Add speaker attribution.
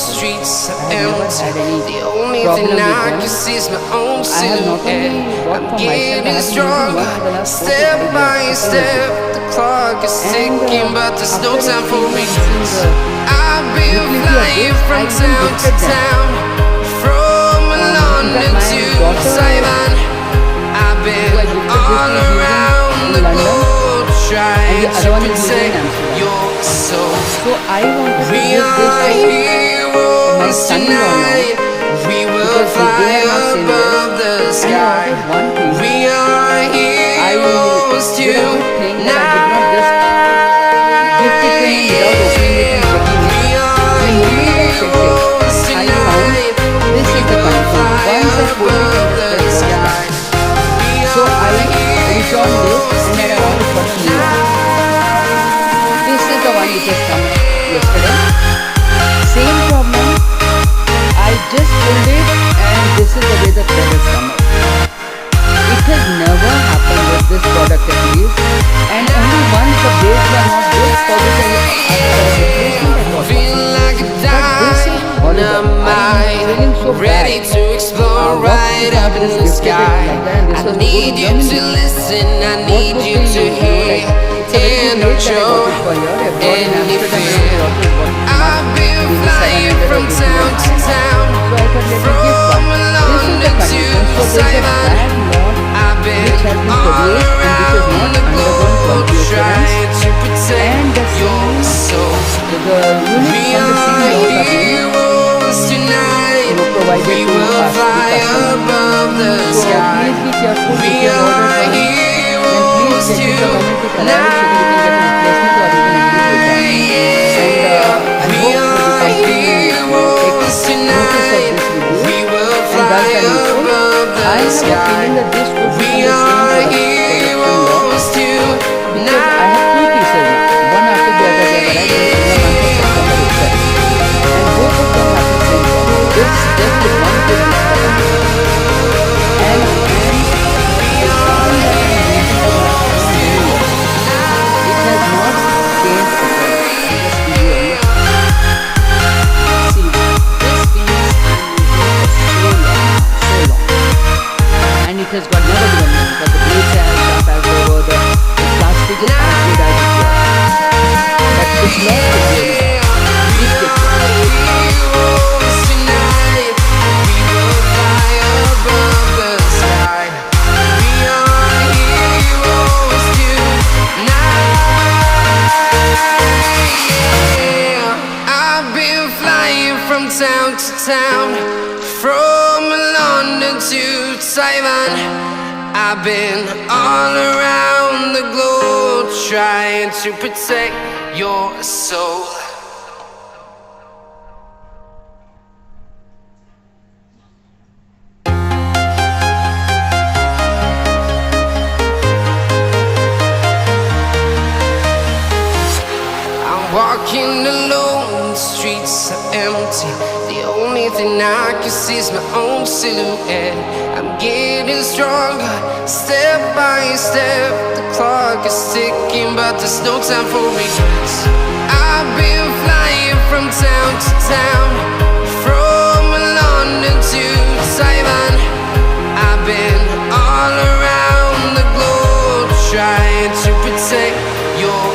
Speaker 1: streets are
Speaker 2: I have never
Speaker 1: empty.
Speaker 2: had any
Speaker 1: The only
Speaker 2: problem
Speaker 1: thing
Speaker 2: with
Speaker 1: I
Speaker 2: them.
Speaker 1: can see is my own
Speaker 2: I have not only
Speaker 1: silhouette.
Speaker 2: bought
Speaker 1: I'm
Speaker 2: for myself, I have
Speaker 1: getting
Speaker 2: been using
Speaker 1: stronger,
Speaker 2: one for the last 4 to 5
Speaker 1: step by
Speaker 2: years.
Speaker 1: step. The clock is
Speaker 2: And
Speaker 1: ticking, but there's no
Speaker 2: after
Speaker 1: time for me.
Speaker 2: experiencing the
Speaker 1: I've been
Speaker 2: utility of
Speaker 1: flying
Speaker 2: this,
Speaker 1: from
Speaker 2: I even
Speaker 1: town to
Speaker 2: gifted them.
Speaker 1: town, from
Speaker 2: In
Speaker 1: London
Speaker 2: fact,
Speaker 1: to
Speaker 2: my daughter,
Speaker 1: Taiwan. I've been
Speaker 2: who I gifted this,
Speaker 1: all
Speaker 2: is using
Speaker 1: around
Speaker 2: in
Speaker 1: the
Speaker 2: London,
Speaker 1: globe
Speaker 2: and
Speaker 1: trying
Speaker 2: the
Speaker 1: to
Speaker 2: other one is using in
Speaker 1: protect
Speaker 2: Amsterdam.
Speaker 1: your soul.
Speaker 2: So I wanted to
Speaker 1: We
Speaker 2: give this
Speaker 1: are
Speaker 2: to my
Speaker 1: heroes
Speaker 2: son-in-law now,
Speaker 1: tonight. We will
Speaker 2: because they
Speaker 1: fly
Speaker 2: have not seen
Speaker 1: above
Speaker 2: this.
Speaker 1: the
Speaker 2: And I
Speaker 1: sky.
Speaker 2: ordered one thing.
Speaker 1: We are
Speaker 2: I
Speaker 1: heroes
Speaker 2: did a good thing that I did not just gift it to him without opening it and checking it.
Speaker 1: We are
Speaker 2: The moment I checked it,
Speaker 1: heroes
Speaker 2: I found
Speaker 1: tonight.
Speaker 2: this is the
Speaker 1: We'll
Speaker 2: condition.
Speaker 1: fly
Speaker 2: Once I put it
Speaker 1: above
Speaker 2: in
Speaker 1: the
Speaker 2: the
Speaker 1: sky.
Speaker 2: so I returned this and then I ordered for the new one. This is the one which has come yesterday. Same problem. I just pulled it and this is the way the thread has come out. It has never happened with this product at least, and only once the blades were not good, for which I replacement I got.
Speaker 1: Feel like a
Speaker 2: But this is horrible. I am feeling so
Speaker 1: ready
Speaker 2: bad.
Speaker 1: to explore
Speaker 2: What
Speaker 1: right up in the
Speaker 2: gifted it
Speaker 1: sky.
Speaker 2: like that, and this
Speaker 1: I
Speaker 2: was
Speaker 1: need
Speaker 2: good
Speaker 1: you to
Speaker 2: Germany.
Speaker 1: listen, I
Speaker 2: What
Speaker 1: need
Speaker 2: would
Speaker 1: you
Speaker 2: they
Speaker 1: to
Speaker 2: use?
Speaker 1: hear,
Speaker 2: It's a very
Speaker 1: and
Speaker 2: good
Speaker 1: don't
Speaker 2: rate that I
Speaker 1: show
Speaker 2: got it for here. I bought in
Speaker 1: any
Speaker 2: Amsterdam and
Speaker 1: fear.
Speaker 2: I bought
Speaker 1: I've been flying from town to town,
Speaker 2: so I thought let me give
Speaker 1: from
Speaker 2: one. This is the
Speaker 1: London to
Speaker 2: condition. So there's a
Speaker 1: Taiwan.
Speaker 2: bad lot
Speaker 1: I've been
Speaker 2: which has been
Speaker 1: all
Speaker 2: produced and which is
Speaker 1: around
Speaker 2: not
Speaker 1: the
Speaker 2: undergone
Speaker 1: globe
Speaker 2: quality assurance,
Speaker 1: trying to protect
Speaker 2: and the
Speaker 1: your soul.
Speaker 2: units
Speaker 1: We
Speaker 2: from the same
Speaker 1: are
Speaker 2: lot are being
Speaker 1: heroes tonight.
Speaker 2: provided
Speaker 1: We
Speaker 2: to
Speaker 1: will
Speaker 2: us, the
Speaker 1: fly
Speaker 2: customer.
Speaker 1: above the
Speaker 2: So
Speaker 1: sky.
Speaker 2: please be careful if
Speaker 1: We
Speaker 2: you have
Speaker 1: are
Speaker 2: ordered one, then
Speaker 1: heroes
Speaker 2: please check it the moment it arrives so that you can get a replacement or even a new return. And I
Speaker 1: We
Speaker 2: hope the
Speaker 1: are
Speaker 2: company
Speaker 1: heroes
Speaker 2: takes notice of
Speaker 1: tonight.
Speaker 2: this video
Speaker 1: We will
Speaker 2: and
Speaker 1: fly
Speaker 2: does the needful.
Speaker 1: above
Speaker 2: I
Speaker 1: the
Speaker 2: have a
Speaker 1: sky.
Speaker 2: feeling that this would
Speaker 1: We
Speaker 2: become the same
Speaker 1: are
Speaker 2: production law,
Speaker 1: heroes
Speaker 2: because I have 2 pieces now, one after the other. They have arrived in the month of September itself, and both of them have the same problem. This just with one good gift for them. And the sound that I'm using is not new. It has not changed at all. I'll just give you a look. See, this piece I'm using for so long, and it has got never given me because the blades are sharp as over, the plastic is as good as it was. But this lot is really big difference.
Speaker 1: heroes tonight. We will fly above the sky. We are heroes tonight. I've been flying from town to town, from London to Taiwan. I've been all around the globe trying to protect your soul. I'm walking alone, the streets are empty. The only thing I can see is my own silhouette. I'm getting stronger, step by step. The clock is ticking, but there's no time for regrets. I've been flying from town to town, from London to Taiwan. I've been all around the globe trying to protect your